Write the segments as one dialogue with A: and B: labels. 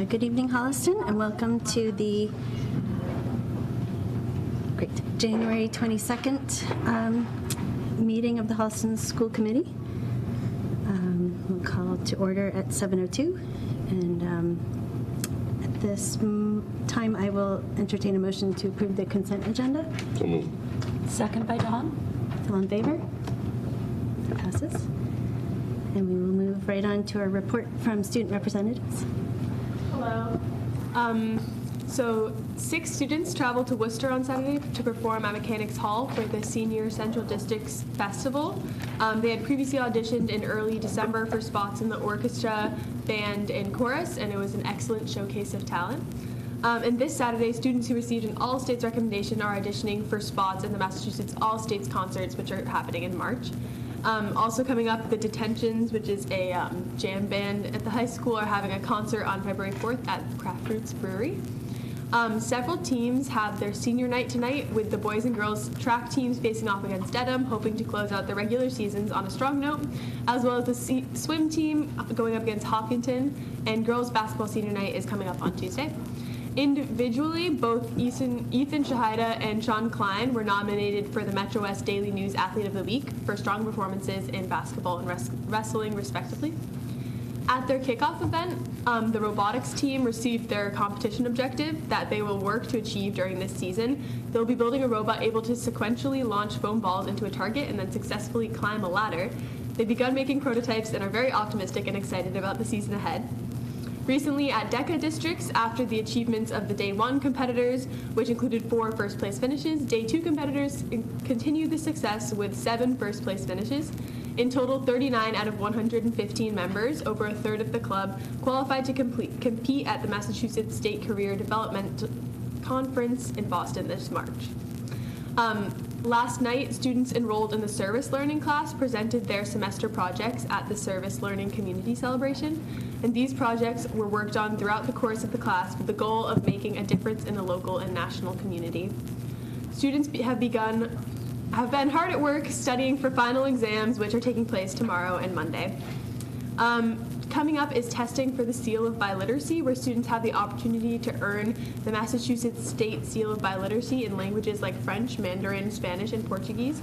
A: Good evening, Holliston, and welcome to the January 22nd meeting of the Holliston School Committee. We'll call to order at 7:02, and at this time I will entertain a motion to approve the consent agenda.
B: So moved.
C: Second by Dawn.
A: All in favor? It passes. And we will move right on to our report from student representatives.
D: Hello. So 6 students traveled to Worcester on Saturday to perform at Mechanics Hall for the Senior Central Districts Festival. They had previously auditioned in early December for spots in the orchestra, band, and chorus, and it was an excellent showcase of talent. And this Saturday, students who received an all-states recommendation are auditioning for spots in the Massachusetts All-States concerts, which are happening in March. Also coming up, the Detentions, which is a jam band at the high school, are having a concert on February 4th at Craft Roots Brewery. Several teams have their senior night tonight, with the boys and girls track teams facing off against Dedham, hoping to close out the regular seasons on a strong note, as well as the swim team going up against Hopkinton, and girls basketball senior night is coming up on Tuesday. Individually, both Ethan Shahida and Sean Klein were nominated for the Metro West Daily News Athlete of the Week for strong performances in basketball and wrestling, respectively. At their kickoff event, the robotics team received their competition objective that they will work to achieve during this season. They'll be building a robot able to sequentially launch foam balls into a target and then successfully climb a ladder. They've begun making prototypes and are very optimistic and excited about the season ahead. Recently at DECA districts, after the achievements of the Day 1 competitors, which included 4 first-place finishes, Day 2 competitors continued the success with 7 first-place finishes. In total, 39 out of 115 members, over a third of the club, qualified to compete at the Massachusetts State Career Development Conference in Boston this March. Last night, students enrolled in the Service Learning class presented their semester projects at the Service Learning Community Celebration, and these projects were worked on throughout the course of the class with the goal of making a difference in the local and national community. Students have been hard at work studying for final exams, which are taking place tomorrow and Monday. Coming up is testing for the Seal of Biliteracy, where students have the opportunity to earn the Massachusetts State Seal of Biliteracy in languages like French, Mandarin, Spanish, and Portuguese.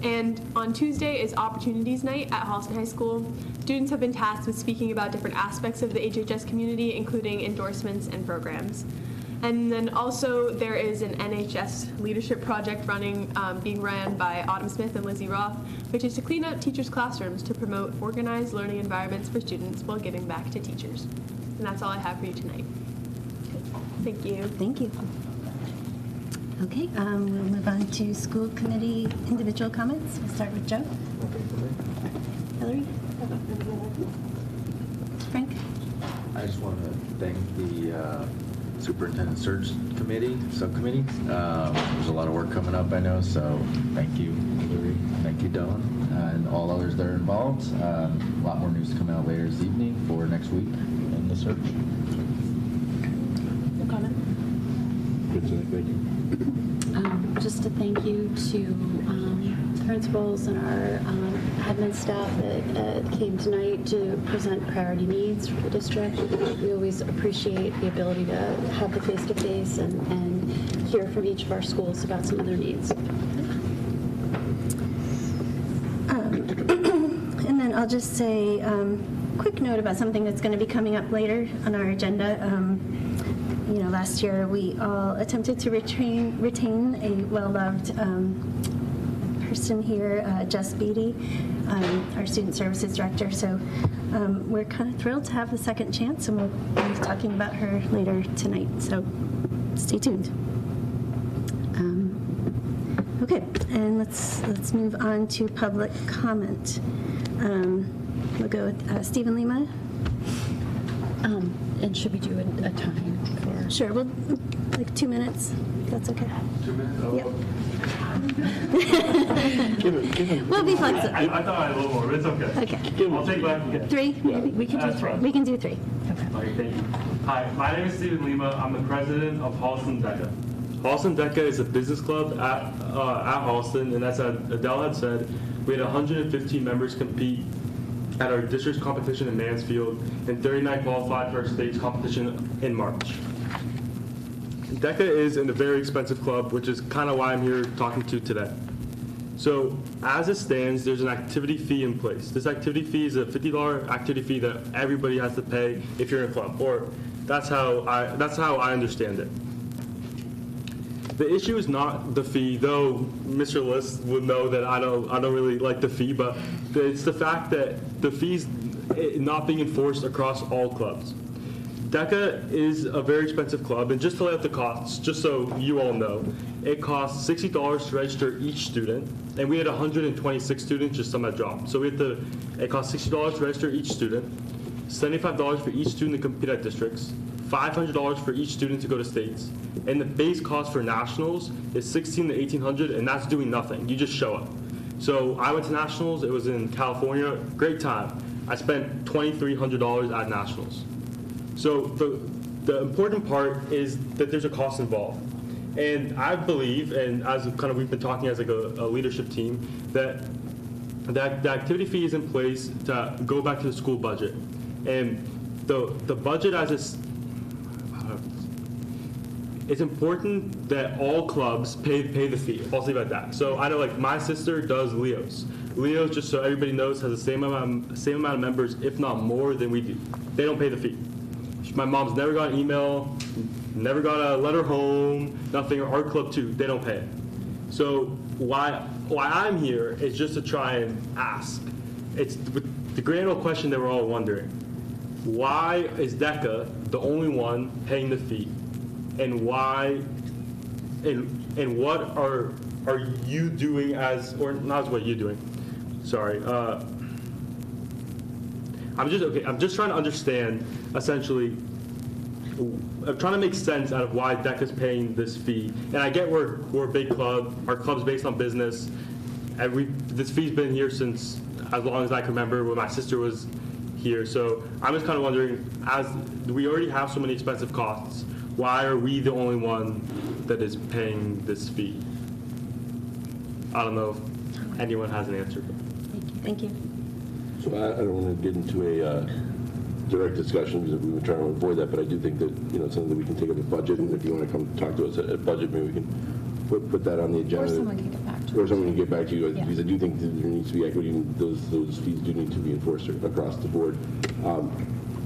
D: And on Tuesday is Opportunities Night at Holliston High School. Students have been tasked with speaking about different aspects of the HHS community, including endorsements and programs. And then also there is an NHS leadership project being ran by Autumn Smith and Lizzie Roth, which is to clean up teachers' classrooms to promote organized learning environments for students while giving back to teachers. And that's all I have for you tonight. Thank you.
A: Thank you. Okay, we'll move on to school committee individual comments. We'll start with Joe. Hillary? Frank?
E: I just want to thank the Superintendent Search Subcommittee. There's a lot of work coming up, I know, so thank you, Hillary. Thank you, Dawn, and all others that are involved. A lot more news to come out later this evening for next week in the search.
C: No comment.
B: Good tonight, thank you.
C: Just a thank you to principals and our admin staff that came tonight to present priority needs for the district. We always appreciate the ability to have the face-to-face and hear from each of our schools about some of their needs.
A: And then I'll just say a quick note about something that's going to be coming up later on our agenda. Last year we all attempted to retain a well-loved person here, Jess Beatty, our student services director. So we're kind of thrilled to have the second chance, and we'll be talking about her later tonight. So stay tuned. Okay, and let's move on to public comment. We'll go with Stephen Lima.
C: And should we do a time for?
A: Sure, we'll like 2 minutes. If that's okay.
E: 2 minutes? Oh.
A: Yep.
B: Give him.
A: We'll be flexible.
F: I thought I had a little more, but it's okay.
A: Okay.
F: I'll take what I can get.
A: 3, maybe? We can do
F: That's
A: 3.
F: fine.
A: We can do 3.
C: Okay.
F: Okay, thank you. Hi, my name is Stephen Lima. I'm the president of Holliston DECA. Holliston DECA is a business club at Holliston, and as Adele had said, we had 115 members compete at our district's competition in Mansfield, and 39 qualified for our state's competition in March. DECA is in a very expensive club, which is kind of why I'm here talking to you today. So as it stands, there's an activity fee in place. This activity fee is a $50 activity fee that everybody has to pay if you're in a club, or that's how I understand it. The issue is not the fee, though Mr. List would know that I don't really like the fee, but it's the fact that the fee's not being enforced across all clubs. DECA is a very expensive club, and just to lay out the costs, just so you all know, it costs $60 to register each student, and we had 126 students, just some that dropped. So it costs $60 to register each student, $75 for each student to compete at districts, $500 for each student to go to states, and the base cost for nationals is $1,600 to $1,800, and that's doing nothing. You just show up. So I went to nationals. It was in California. Great time. I spent $2,300 at nationals. So the important part is that there's a cost involved. And I believe, and as kind of we've been talking as like a leadership team, that the activity fee is in place to go back to the school budget. And the budget as it's important that all clubs pay the fee. I'll say about that. So I know like my sister does Leo's. Leo's, just so everybody knows, has the same amount of members, if not more, than we do. They don't pay the fee. My mom's never got an email, never got a letter home, nothing. Or our club too, they don't pay it. So why I'm here is just to try and ask. It's the grand old question that we're all wondering. Why is DECA the only one paying the fee? And why, and what are you doing as, or not as what you're doing, sorry. I'm just trying to understand, essentially, I'm trying to make sense out of why DECA's paying this fee. And I get we're a big club, our club's based on business, this fee's been here since as long as I can remember when my sister was here. So I'm just kind of wondering, as we already have so many expensive costs, why are we the only one that is paying this fee? I don't know if anyone has an answer.
A: Thank you.
B: So I don't want to get into a direct discussion because we were trying to avoid that, but I do think that, it's something that we can take up at budget, and if you want to come talk to us at budget, maybe we can put that on the agenda.
G: Or someone can get back to
B: Or someone can get back to you,
G: Yeah.
B: because I do think that there needs to be equity, and those fees do need to be enforced across the board.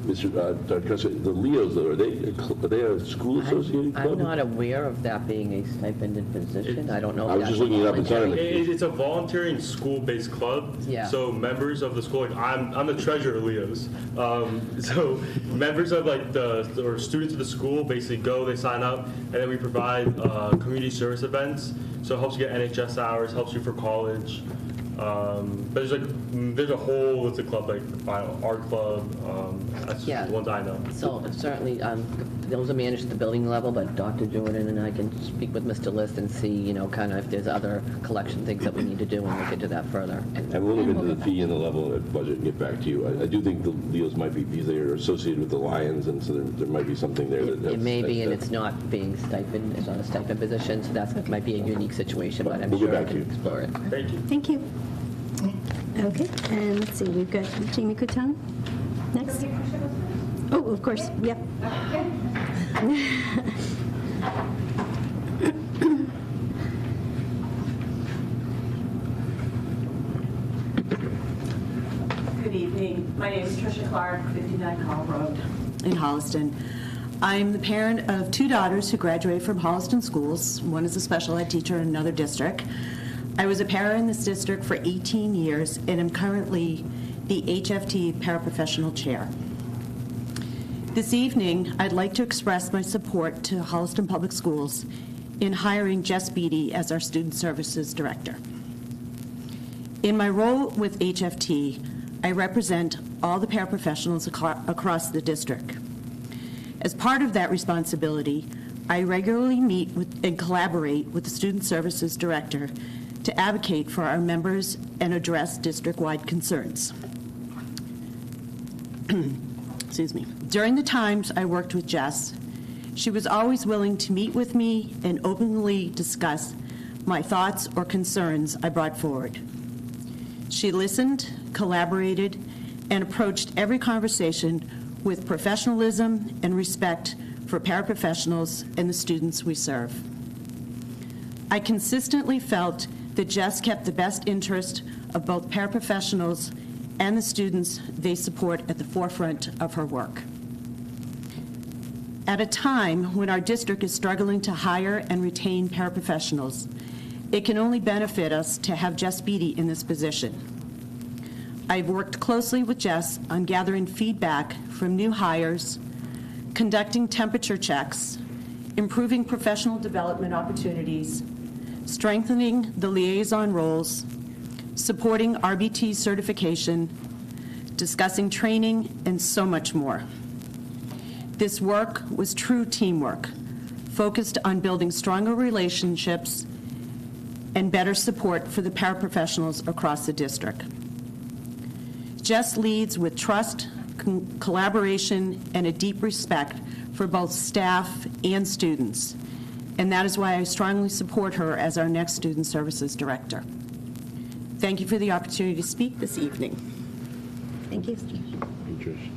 B: Mr. Custer, the Leos, though, are they a school-associated club?
H: I'm not aware of that being a stipended position. I don't know.
B: I was just looking it up. It's not in the-
F: It's a voluntary and school-based club.
H: Yeah.
F: So members of the school, like I'm the treasurer of Leo's. So members of or students of the school basically go, they sign up, and then we provide community service events. So it helps you get NHS hours, helps you for college. But there's a whole list of clubs, like our club. That's just
H: Yeah.
F: the ones I know.
H: So certainly, those are managed at the building level, but Dr. Jordan and I can speak with Mr. List and see, kind of if there's other collection things that we need to do and look into that further.
B: And we'll look into the fee and the level of budget and get back to you. I do think the Leos might be, because they are associated with the Lions, and so there might be something there.
H: It may be, and it's not being stipend, it's not a stipend position, so that might be a unique situation, but I'm
B: We'll get
H: sure I
B: back to
H: can
B: you.
H: explore it.
F: Thank you.
A: Thank you. Okay, and let's see, we've got Jamie Couton next. Oh, of course, yep.
I: Good evening. My name is Tricia Clark, 59 Call Road in Holliston. I'm the parent of two daughters who graduated from Holliston schools. One is a special ed teacher in another district. I was a para in this district for 18 years and am currently the HFT paraprofessional chair. This evening, I'd like to express my support to Holliston Public Schools in hiring Jess Beatty as our Student Services Director. In my role with HFT, I represent all the paraprofessionals across the district. As part of that responsibility, I regularly meet with and collaborate with the Student Services Director to advocate for our members and address district-wide concerns. Excuse me. During the times I worked with Jess, she was always willing to meet with me and openly discuss my thoughts or concerns I brought forward. She listened, collaborated, and approached every conversation with professionalism and respect for paraprofessionals and the students we serve. I consistently felt that Jess kept the best interest of both paraprofessionals and the students they support at the forefront of her work. At a time when our district is struggling to hire and retain paraprofessionals, it can only benefit us to have Jess Beatty in this position. I've worked closely with Jess on gathering feedback from new hires, conducting temperature checks, improving professional development opportunities, strengthening the liaison roles, supporting RBT certification, discussing training, and so much more. This work was true teamwork, focused on building stronger relationships and better support for the paraprofessionals across the district. Jess leads with trust, collaboration, and a deep respect for both staff and students, and that is why I strongly support her as our next Student Services Director. Thank you for the opportunity to speak this evening.
A: Thank you.
B: Trish.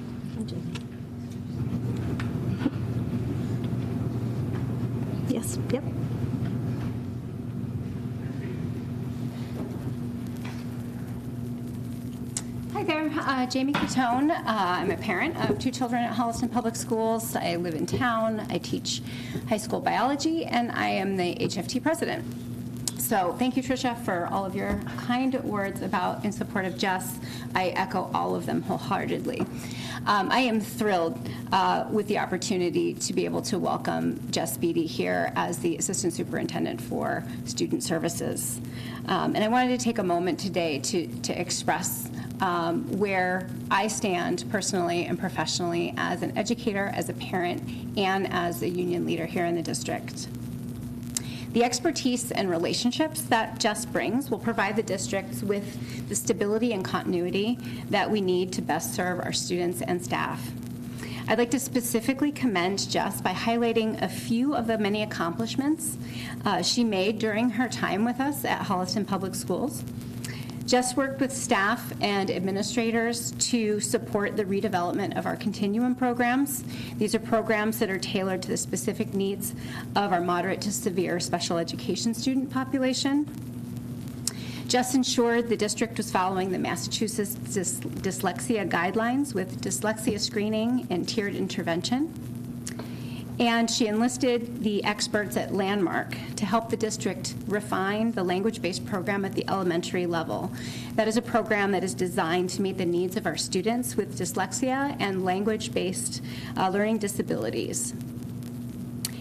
A: Yes, yep.
G: Hi there, Jamie Catone. I'm a parent of 2 children at Holliston Public Schools. I live in town. I teach high school biology, and I am the HFT president. So thank you, Tricia, for all of your kind words about in support of Jess. I echo all of them wholeheartedly. I am thrilled with the opportunity to be able to welcome Jess Beatty here as the Assistant Superintendent for Student Services. And I wanted to take a moment today to express where I stand personally and professionally as an educator, as a parent, and as a union leader here in the district. The expertise and relationships that Jess brings will provide the districts with the stability and continuity that we need to best serve our students and staff. I'd like to specifically commend Jess by highlighting a few of the many accomplishments she made during her time with us at Holliston Public Schools. Jess worked with staff and administrators to support the redevelopment of our continuum programs. These are programs that are tailored to the specific needs of our moderate to severe special education student population. Jess ensured the district was following the Massachusetts dyslexia guidelines with dyslexia screening and tiered intervention. And she enlisted the experts at Landmark to help the district refine the language-based program at the elementary level. That is a program that is designed to meet the needs of our students with dyslexia and language-based learning disabilities.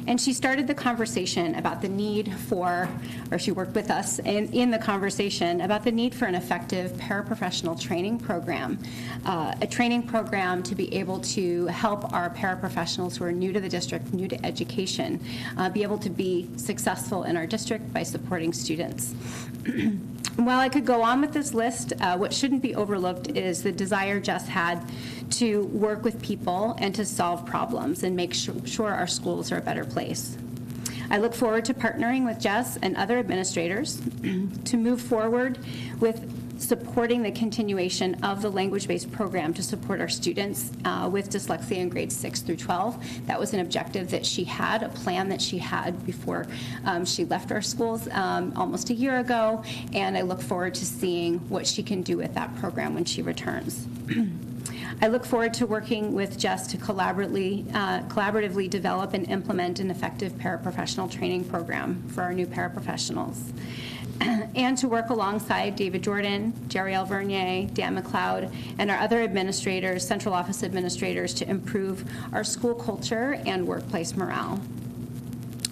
G: And she started the conversation about the need for, or she worked with us in the conversation about the need for an effective paraprofessional training program, a training program to be able to help our paraprofessionals who are new to the district, new to education, be able to be successful in our district by supporting students. While I could go on with this list, what shouldn't be overlooked is the desire Jess had to work with people and to solve problems and make sure our schools are a better place. I look forward to partnering with Jess and other administrators to move forward with supporting the continuation of the language-based program to support our students with dyslexia in grades 6 through 12. That was an objective that she had, a plan that she had before she left our schools almost a year ago, and I look forward to seeing what she can do with that program when she returns. I look forward to working with Jess to collaboratively develop and implement an effective paraprofessional training program for our new paraprofessionals, and to work alongside David Jordan, Jerry Alvernier, Dan McLeod, and our other administrators, central office administrators, to improve our school culture and workplace morale.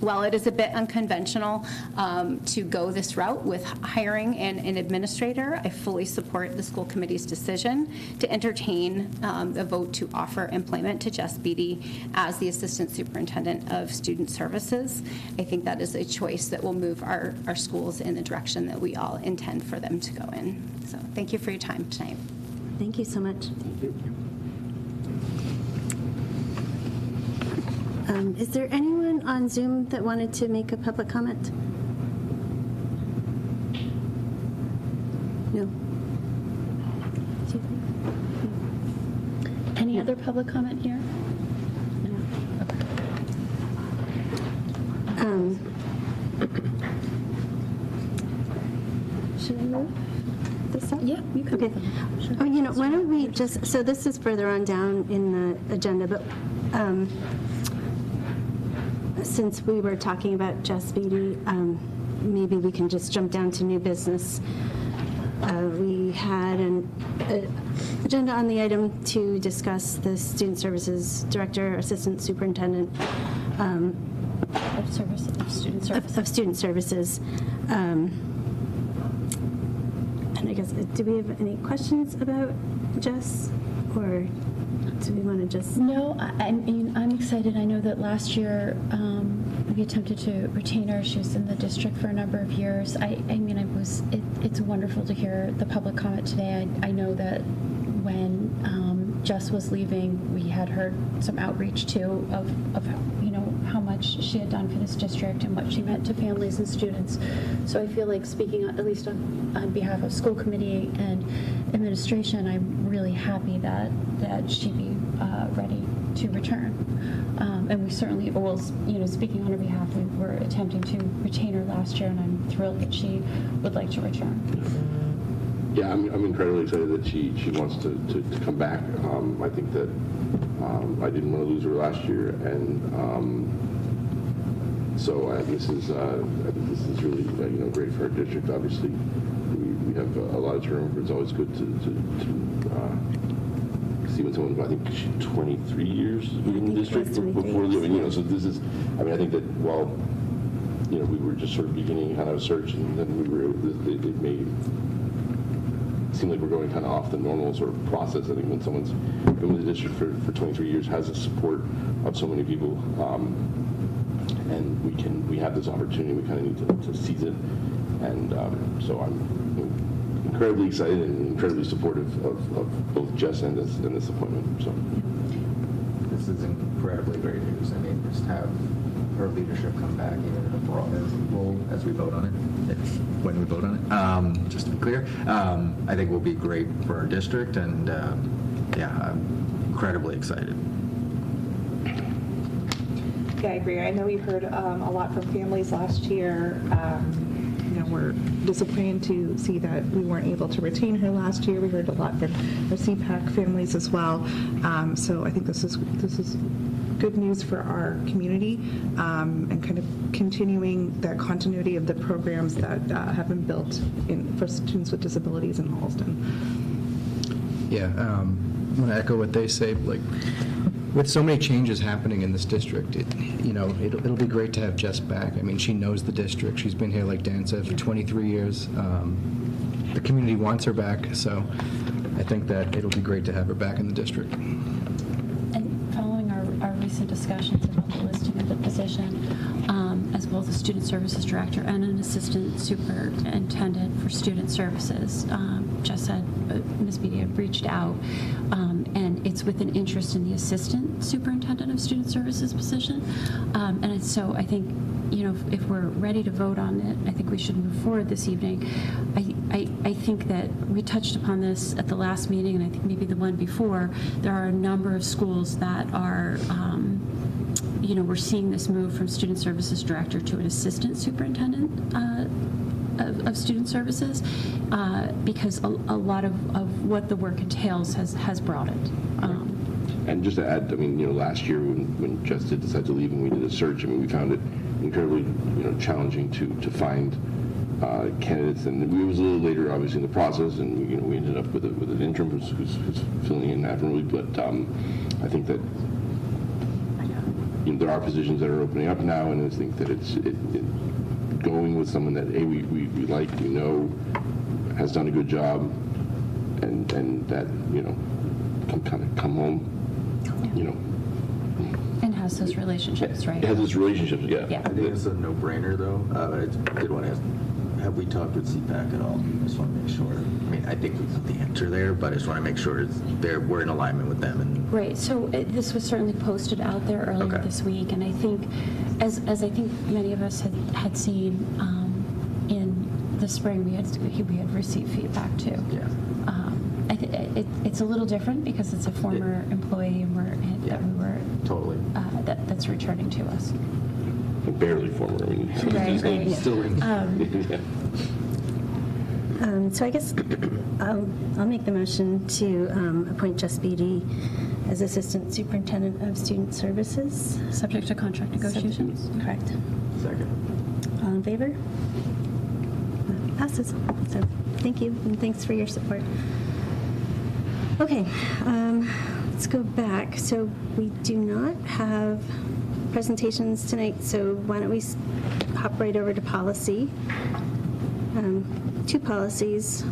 G: While it is a bit unconventional to go this route with hiring an administrator, I fully support the school committee's decision to entertain the vote to offer employment to Jess Beatty as the Assistant Superintendent of Student Services. I think that is a choice that will move our schools in the direction that we all intend for them to go in. So thank you for your time tonight.
A: Thank you so much. Is there anyone on Zoom that wanted to make a public comment? No?
C: other public comment here? No? Okay.
A: Should I move this up?
C: Yeah, you can.
A: Okay.
C: Sure.
A: Oh, why don't we just, so this is further on down in the agenda, but since we were talking about Jess Beatty, maybe we can just jump down to new business. We had an agenda on the item to discuss the Student Services Director, Assistant Superintendent
C: Of student services.
A: of Student Services. And I guess, do we have any questions about Jess, or do we want to just?
C: No, I mean, I'm excited. I know that last year we attempted to retain her. She was in the district for a number of years. It's wonderful to hear the public comment today. I know that when Jess was leaving, we had heard some outreach too of how much she had done for this district and what she meant to families and students. So I feel like speaking, at least on behalf of school committee and administration, I'm really happy that she'd be ready to return. And we certainly, speaking on her behalf, we were attempting to retain her last year, and I'm thrilled that she would like to return.
B: Yeah, I'm incredibly excited that she wants to come back. I think that I didn't want to lose her last year, and so I think this is really great for our district. Obviously, we have a lot of turnover. It's always good to see when someone, I think she's 23 years in the district before leaving. So this is, I think that while we were just sort of beginning kind of a search, and then we were it made seem like we're going kind of off the normal sort of process. I think when someone's been with the district for 23 years, has the support of so many people, and we have this opportunity, we kind of need to seize it. And so I'm incredibly excited and incredibly supportive of both Jess and this appointment. So
E: This is incredibly great news. I mean, just have her leadership come back even in a broader role as we vote on it, when we vote on it, just to be clear, I think will be great for our district, and I'm incredibly excited.
J: Yeah, I agree. I know we heard a lot from families last year. We're disappointed to see that we weren't able to retain her last year. We heard a lot from our CPAC families as well. So I think this is good news for our community, and kind of continuing that continuity of the programs that have been built for students with disabilities in Holliston.
K: Yeah, I'm going to echo what they say. Like, with so many changes happening in this district, it'll be great to have Jess back. I mean, she knows the district. She's been here, like Dan said, for 23 years. The community wants her back, so I think that it'll be great to have her back in the district.
C: And following our recent discussions about the listing of the position, as well as the Student Services Director and an Assistant Superintendent for Student Services, Jess said Ms. Beatty had reached out, and it's with an interest in the Assistant Superintendent of Student Services position. And so I think, if we're ready to vote on it, I think we should move forward this evening. I think that we touched upon this at the last meeting, and I think maybe the one before. There are a number of schools that are, we're seeing this move from Student Services Director to an Assistant Superintendent of Student Services, because a lot of what the work entails has brought it.
B: And just to add, last year when Jess did decide to leave and we did a search, we found it incredibly, challenging to find candidates, and it was a little later, obviously, in the process, and we ended up with an interim who's filling in admirably. But I think that there are positions that are opening up now, and I think that it's going with someone that we like, we know, has done a good job, and that can kind of come home,
C: And has those relationships, right?
B: It has those relationships, yeah.
C: Yeah.
E: I think it's a no-brainer, though. I did want to ask, have we talked with CPAC at all? I just want to make sure. I think we got the answer there, but I just want to make sure we're in alignment with them.
C: Right. So this was certainly posted out there earlier this week, and I think, as I think many of us had seen in the spring, we had received feedback too.
E: Yeah.
C: It's a little different because it's a former employee
G: that we were,
E: Totally.
G: that's returning to us.
B: Barely former. I mean,
G: Right.
E: Still in.
B: yeah.
A: So I guess I'll make the motion to appoint Jess Beatty as Assistant Superintendent of Student Services.
G: Subject to contract negotiations?
A: Correct.
E: Second.
A: All in favor? That passes. So thank you, and thanks for your support. Okay, let's go back. So we do not have presentations tonight, so why don't we hop right over to policy. Two policies.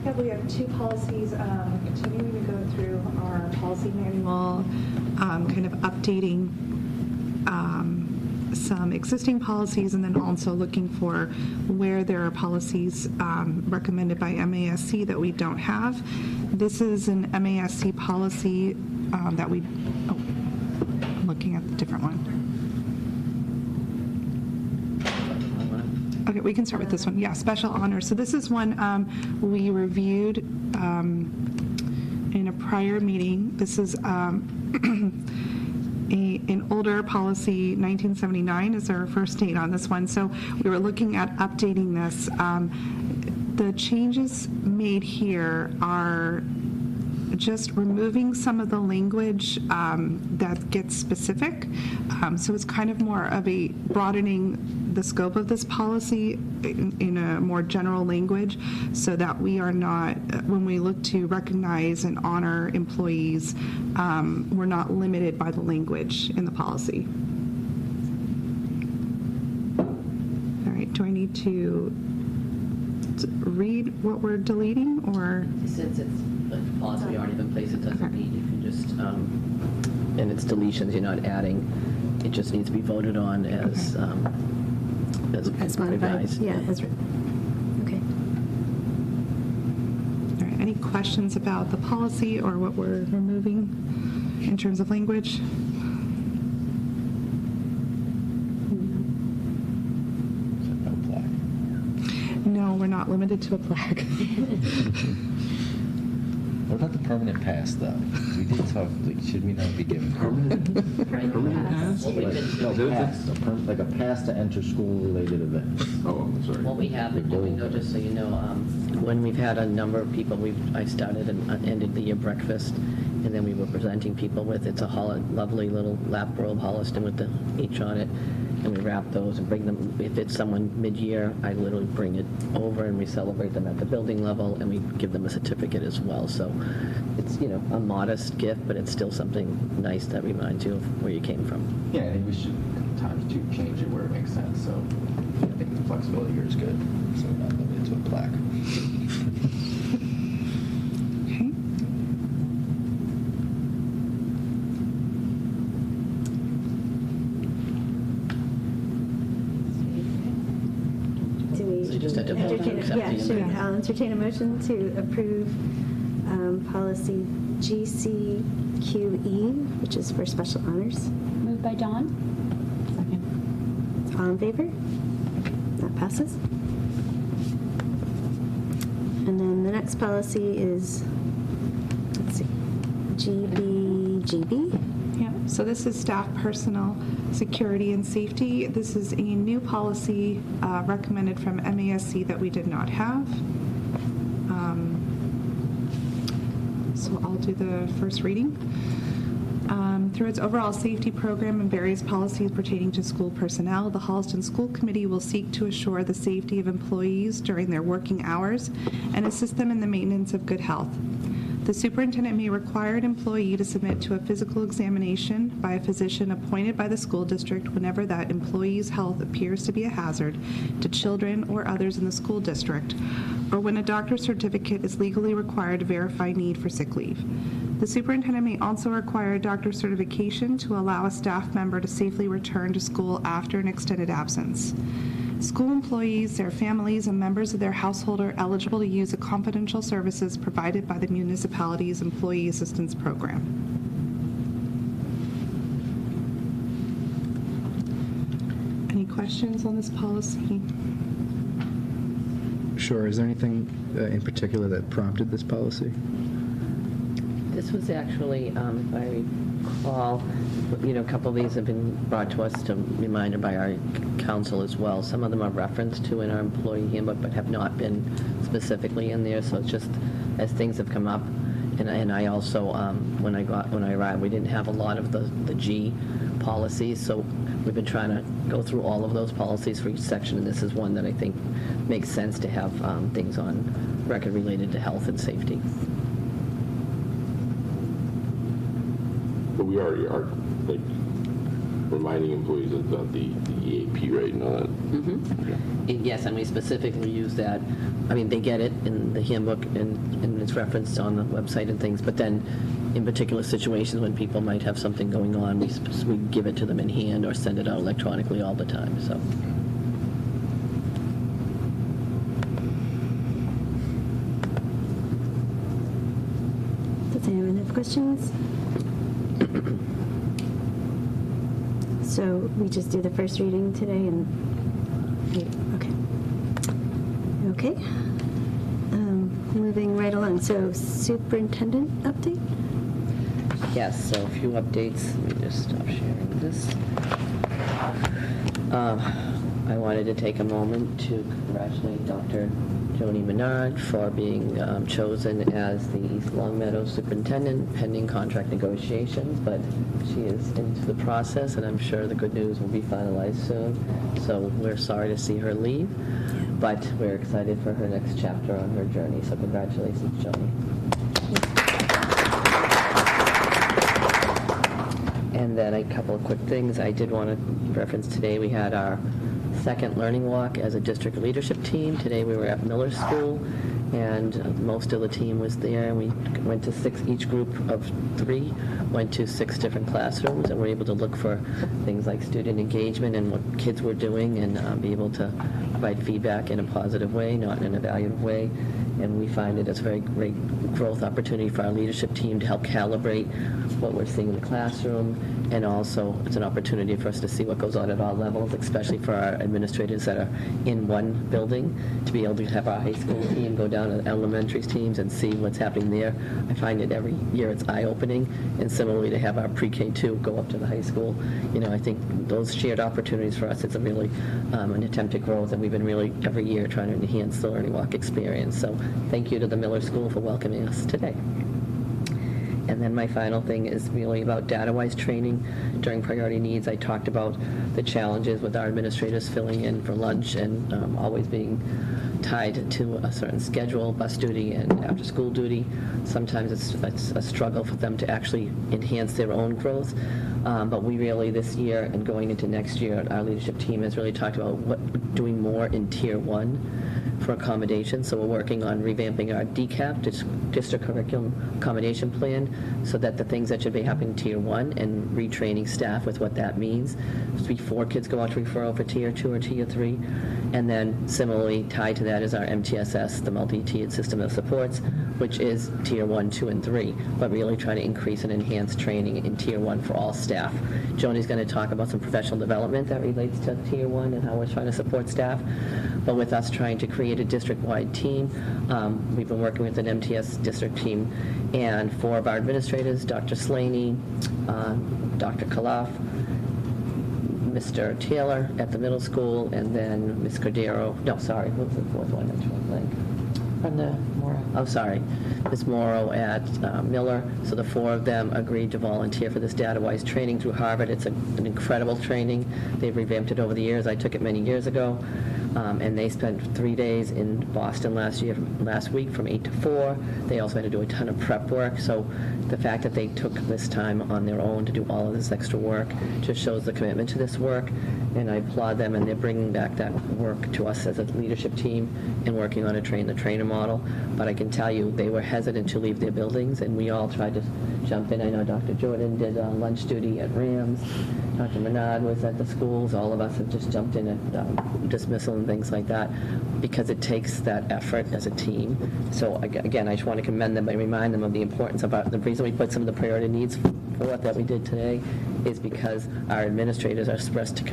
J: Yeah, we have two policies, continuing to go through our policy manual, kind of updating some existing policies, and then also looking for where there are policies recommended by MASC that we don't have. This is an MASC policy that we, I'm looking at the different one. Okay, we can start with this one. Yeah, special honors. So this is one we reviewed in a prior meeting. This is an older policy, 1979 is our first date on this one. So we were looking at updating this. The changes made here are just removing some of the language that gets specific. So it's kind of more of a broadening the scope of this policy in a more general language, so that we are not, when we look to recognize and honor employees, we're not limited by the language in the policy. All right, do I need to read what we're deleting, or?
H: Since it's a policy already in place, it doesn't need, you can just, and it's deletions, you're not adding, it just needs to be voted on as
A: As modified.
H: revised.
A: Yeah, as okay.
J: All right, any questions about the policy or what we're removing in terms of language?
E: No plaque.
J: No, we're not limited to a plaque.
E: What about the permanent pass, though? We did talk, like, should we not be given permanent? No, pass, like a pass to enter school-related events.
B: Oh, I'm sorry.
H: What we have been doing, though, just so you know, when we've had a number of people, I started and ended the year breakfast, and then we were presenting people with, it's a lovely little lap robe Holliston with the H on it, and we wrap those and bring them, if it's someone mid-year, I literally bring it over and we celebrate them at the building level, and we give them a certificate as well. So it's, a modest gift, but it's still something nice that reminds you of where you came from.
E: Yeah, I think we should times to change it where it makes sense, so I think the flexibility here is good, so we're not limited to a plaque.
J: Okay.
A: Do we
H: So you just have to vote to
A: entertain?
H: accept
A: Yeah,
H: the
A: sure.
H: amendment.
A: I'll entertain a motion to approve policy GCQE, which is for special honors.
G: Moved by Dawn?
A: All in favor? That passes. And then the next policy is, let's see, GBGB.
J: Yeah, so this is staff personnel security and safety. This is a new policy recommended from MASC that we did not have. So I'll do the first reading. Through its overall safety program and various policies pertaining to school personnel, the Holliston School Committee will seek to assure the safety of employees during their working hours and assist them in the maintenance of good health. The superintendent may require an employee to submit to a physical examination by a physician appointed by the school district whenever that employee's health appears to be a hazard to children or others in the school district, or when a doctor's certificate is legally required to verify need for sick leave. The superintendent may also require a doctor's certification to allow a staff member to safely return to school after an extended absence. School employees, their families, and members of their household are eligible to use the confidential services provided by the municipality's Employee Assistance Program. Any questions on this policy?
K: Sure. Is there anything in particular that prompted this policy?
H: This was actually, if I recall, a couple of these have been brought to us to reminder by our council as well. Some of them are referenced to in our employee handbook, but have not been specifically in there. So it's just as things have come up. And I also, when I arrived, we didn't have a lot of the G policies, so we've been trying to go through all of those policies for each section, and this is one that I think makes sense to have things on record related to health and safety.
B: But we already are, like, reminding employees about the EAP, right?
H: Yes, and we specifically use that. I mean, they get it in the handbook, and it's referenced on the website and things, but then in particular situations when people might have something going on, we give it to them in hand or send it out electronically all the time, so.
A: Does anyone have questions? So we just do the first reading today and, okay. Okay. Moving right along. So superintendent update?
H: Yes, so a few updates. Let me just stop sharing this. I wanted to take a moment to congratulate Dr. Joni Menard for being chosen as the East Longmeadow superintendent pending contract negotiations, but she is into the process, and I'm sure the good news will be finalized soon. So we're sorry to see her leave, but we're excited for her next chapter on her journey. So congratulations, Joni. And then a couple of quick things. I did want to reference today we had our second learning walk as a district leadership team. Today we were at Miller School, and most of the team was there. We went to each group of 3 went to 6 different classrooms, and were able to look for things like student engagement and what kids were doing, and be able to provide feedback in a positive way, not in an evaluative way. And we find it as a very great growth opportunity for our leadership team to help calibrate what we're seeing in the classroom, and also it's an opportunity for us to see what goes on at all levels, especially for our administrators that are in one building, to be able to have our high school team go down to elementary teams and see what's happening there. I find it every year it's eye-opening, and similarly to have our pre-K2 go up to the high school. I think those shared opportunities for us, it's a really an attempt at growth, and we've been really every year trying to enhance the Learning Walk experience. So thank you to the Miller School for welcoming us today. And then my final thing is really about data-wise training during priority needs. I talked about the challenges with our administrators filling in for lunch and always being tied to a certain schedule, bus duty and after-school duty. Sometimes it's a struggle for them to actually enhance their own growth. But we really, this year and going into next year, our leadership team has really talked about doing more in Tier 1 for accommodation. So we're working on revamping our DCAP, District Curriculum Accommodation Plan, so that the things that should be happening in Tier 1 and retraining staff with what that means before kids go out to referral for Tier 2 or Tier 3. And then similarly tied to that is our MTSS, the multi-tiered system of supports, which is Tier 1, 2, and 3, but really trying to increase and enhance training in Tier 1 for all staff. Joni's going to talk about some professional development that relates to Tier 1 and how we're trying to support staff. But with us trying to create a district-wide team, we've been working with an MTS district team, and 4 of our administrators, Dr. Slaney, Dr. Kalaf, Mr. Taylor at the middle school, and then Ms. Cordero. No, sorry, what was the 4th one? That's one thing. Brenda Morrow. Oh, sorry. Ms. Morrow at Miller. So the 4 of them agreed to volunteer for this data-wise training through Harvard. It's an incredible training. They've revamped it over the years. I took it many years ago. And they spent 3 days in Boston last week from 8 to 4. They also had to do a ton of prep work. So the fact that they took this time on their own to do all of this extra work just shows the commitment to this work. And I applaud them, and they're bringing back that work to us as a leadership team and working on a train-the-trainer model. But I can tell you, they were hesitant to leave their buildings, and we all tried to jump in. I know Dr. Jordan did lunch duty at Rams. Dr. Menard was at the schools. All of us have just jumped in at dismissal and things like that, because it takes that effort as a team. So again, I just want to commend them and remind them of the importance of the reason we put some of the priority needs forth that we did today is because our administrators are expressed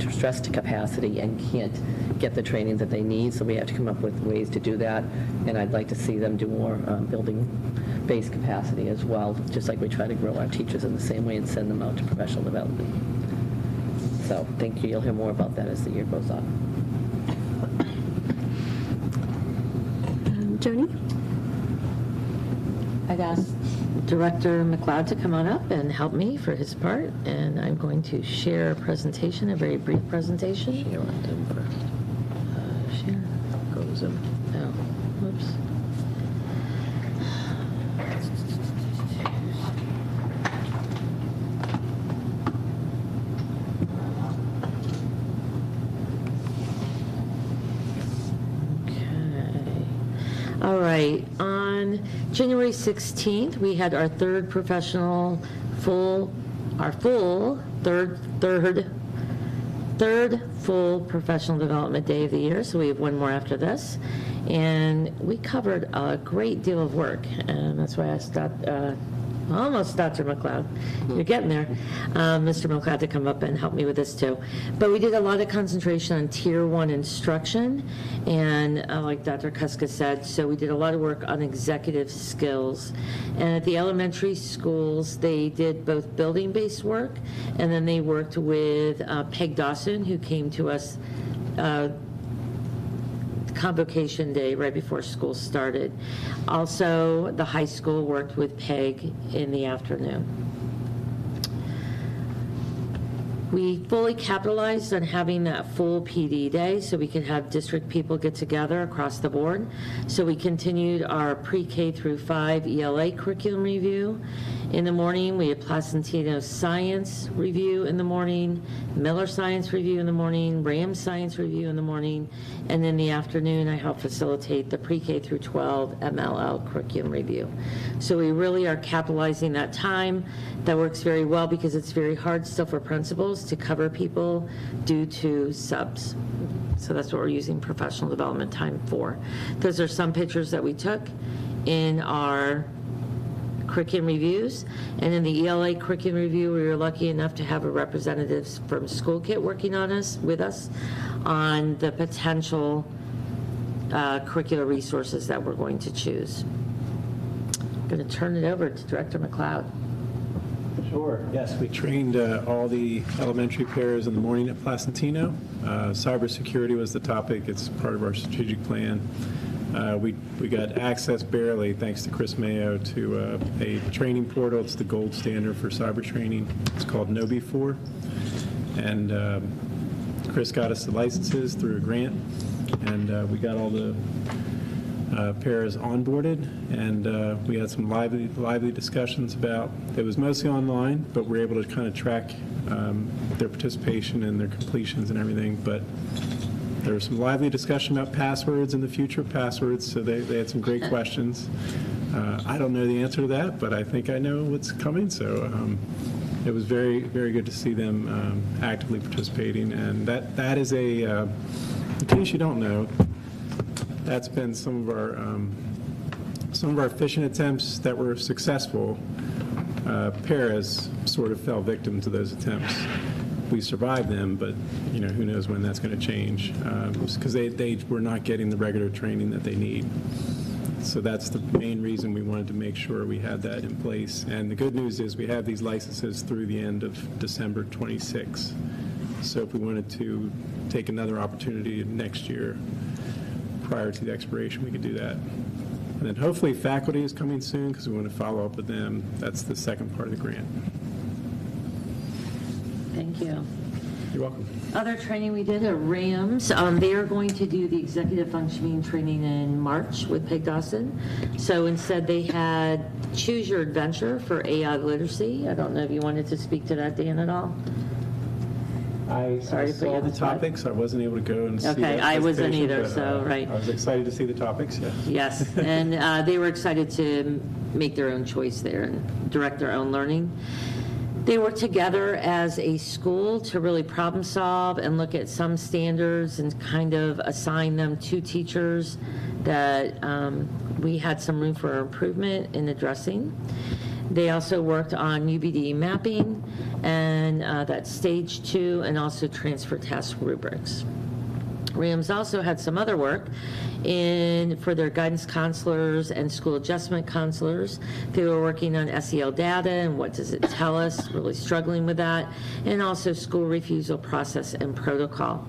H: stressed to capacity and can't get the training that they need, so we have to come up with ways to do that. And I'd like to see them do more building-based capacity as well, just like we try to grow our teachers in the same way and send them out to professional development. So thank you. You'll hear more about that as the year goes on.
A: Joni?
H: I'd ask Director McLeod to come on up and help me for his part, and I'm going to share a presentation, a very brief presentation. Share on them first. Share. Go to Zoom. Oh, whoops. All right, on January 16th, we had our third full professional development day of the year, so we have one more after this. And we covered a great deal of work, and that's why I almost Dr. McLeod. You're getting there. Mr. McLeod to come up and help me with this too. But we did a lot of concentration on Tier 1 instruction, and like Dr. Kuska said, so we did a lot of work on executive skills. And at the elementary schools, they did both building-based work, and then they worked with Peg Dawson, who came to us Convocation Day right before school started. Also, the high school worked with Peg in the afternoon. We fully capitalized on having that full PD day so we could have district people get together across the board. So we continued our pre-K through 5 ELA curriculum review. In the morning, we had Placentino Science Review in the morning, Miller Science Review in the morning, Ram Science Review in the morning, and in the afternoon, I helped facilitate the pre-K through 12 MLL curriculum review. So we really are capitalizing that time. That works very well because it's very hard still for principals to cover people due to subs. So that's what we're using professional development time for. Those are some pictures that we took in our curriculum reviews. And in the ELA curriculum review, we were lucky enough to have a representative from School Kit working on with us on the potential curricular resources that we're going to choose. I'm going to turn it over to Director McLeod.
L: Sure. Yes, we trained all the elementary pairs in the morning at Placentino. Cybersecurity was the topic. It's part of our strategic plan. We got access barely, thanks to Chris Mayo, to a training portal. It's the gold standard for cyber training. It's called KnowBe4. And Chris got us the licenses through a grant, and we got all the pairs onboarded, and we had some lively discussions about, it was mostly online, but we're able to kind of track their participation and their completions and everything. But there was some lively discussion about passwords in the future passwords, so they had some great questions. I don't know the answer to that, but I think I know what's coming, so it was very, very good to see them actively participating. And that is a, in case you don't know, that's been some of our phishing attempts that were successful. Paras sort of fell victim to those attempts. We survived them, but who knows when that's going to change, because they were not getting the regular training that they need. So that's the main reason we wanted to make sure we had that in place. And the good news is we have these licenses through the end of December 26. So if we wanted to take another opportunity next year prior to the expiration, we could do that. And then hopefully faculty is coming soon because we want to follow up with them. That's the second part of the grant.
H: Thank you.
L: You're welcome.
H: Other training we did are RAMs. They are going to do the executive functioning training in March with Peg Dawson. So instead they had Choose Your Adventure for AI literacy. I don't know if you wanted to speak to that, Dan, at all.
L: I saw the topics. I wasn't able to go and see that.
H: Okay, I wasn't either,
L: but,
H: so, right.
L: I was excited to see the topics, yeah.
H: Yes, and they were excited to make their own choice there and direct their own learning. They work together as a school to really problem solve and look at some standards and kind of assign them to teachers that we had some room for improvement in addressing. They also worked on UBD mapping, and
M: and that's stage 2, and also transfer test rubrics. Rams also had some other work for their guidance counselors and school adjustment counselors. They were working on SEL data and what does it tell us, really struggling with that, and also school refusal process and protocol.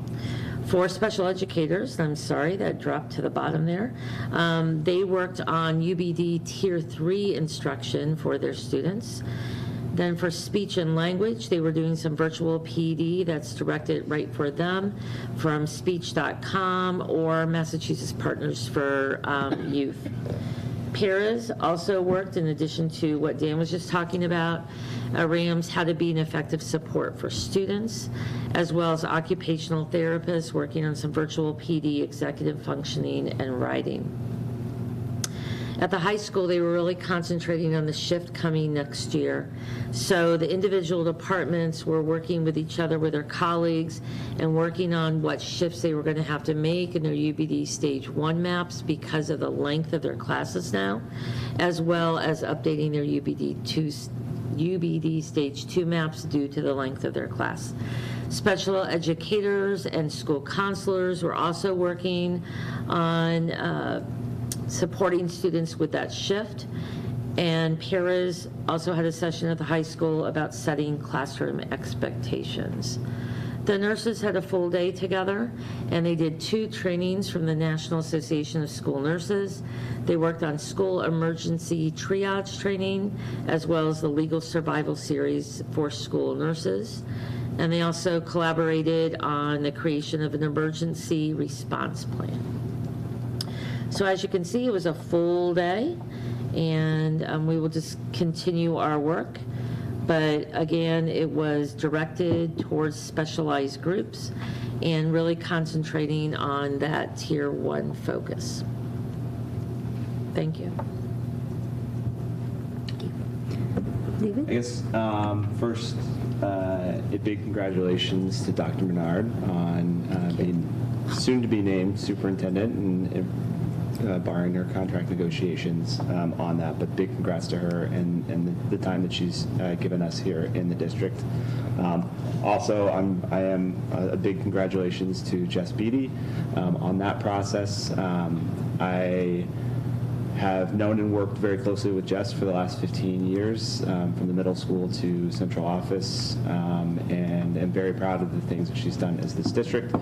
M: For special educators, I'm sorry, that dropped to the bottom there. They worked on UBD Tier 3 instruction for their students. Then for speech and language, they were doing some virtual PD that's directed right for them from speech.com or Massachusetts Partners for Youth. Paras also worked, in addition to what Dan was just talking about, RAMS, how to be an effective support for students, as well as occupational therapists working on some virtual PD, executive functioning, and writing. At the high school, they were really concentrating on the shift coming next year. So the individual departments were working with each other, with their colleagues, and working on what shifts they were going to have to make in their UBD Stage 1 maps because of the length of their classes now, as well as updating their UBD Stage 2 maps due to the length of their class. Special educators and school counselors were also working on supporting students with that shift. And paras also had a session at the high school about setting classroom expectations. The nurses had a full day together, and they did 2 trainings from the National Association of School Nurses. They worked on school emergency triage training, as well as the legal survival series for school nurses. And they also collaborated on the creation of an emergency response plan. So as you can see, it was a full day, and we will just continue our work. But again, it was directed towards specialized groups and really concentrating on that Tier 1 focus. Thank you.
A: David?
N: I guess first, a big congratulations to Dr. Menard on being soon to be named superintendent, and barring her contract negotiations on that, but big congrats to her and the time that she's given us here in the district. Also, I am a big congratulations to Jess Beatty on that process. I have known and worked very closely with Jess for the last 15 years, from the middle school to central office, and am very proud of the things that she's done as this district.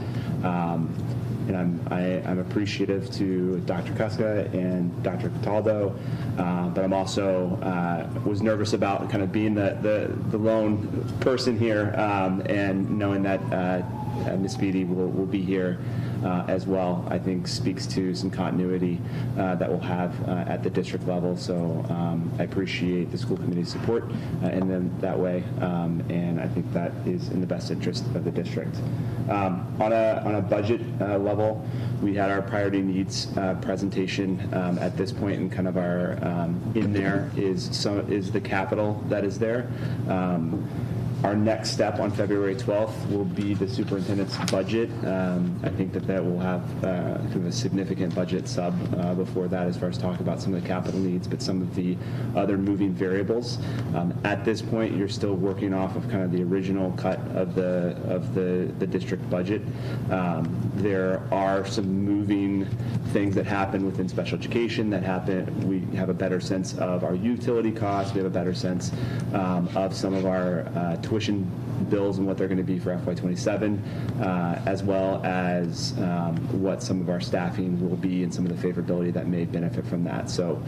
N: And I'm appreciative to Dr. Kuska and Dr. Cataldo, but I'm also was nervous about kind of being the lone person here, and knowing that Ms. Beatty will be here as well, I think speaks to some continuity that we'll have at the district level. So I appreciate the school committee's support in them that way, and I think that is in the best interest of the district. On a budget level, we had our priority needs presentation at this point, and kind of our in there is the capital that is there. Our next step on February 12th will be the superintendent's budget. I think that will have kind of a significant budget sub before that, as far as talk about some of the capital needs, but some of the other moving variables. At this point, you're still working off of kind of the original cut of the district budget. There are some moving things that happen within special education that happen. We have a better sense of our utility costs. We have a better sense of some of our tuition bills and what they're going to be for FY27, as well as what some of our staffing will be and some of the favorability that may benefit from that. So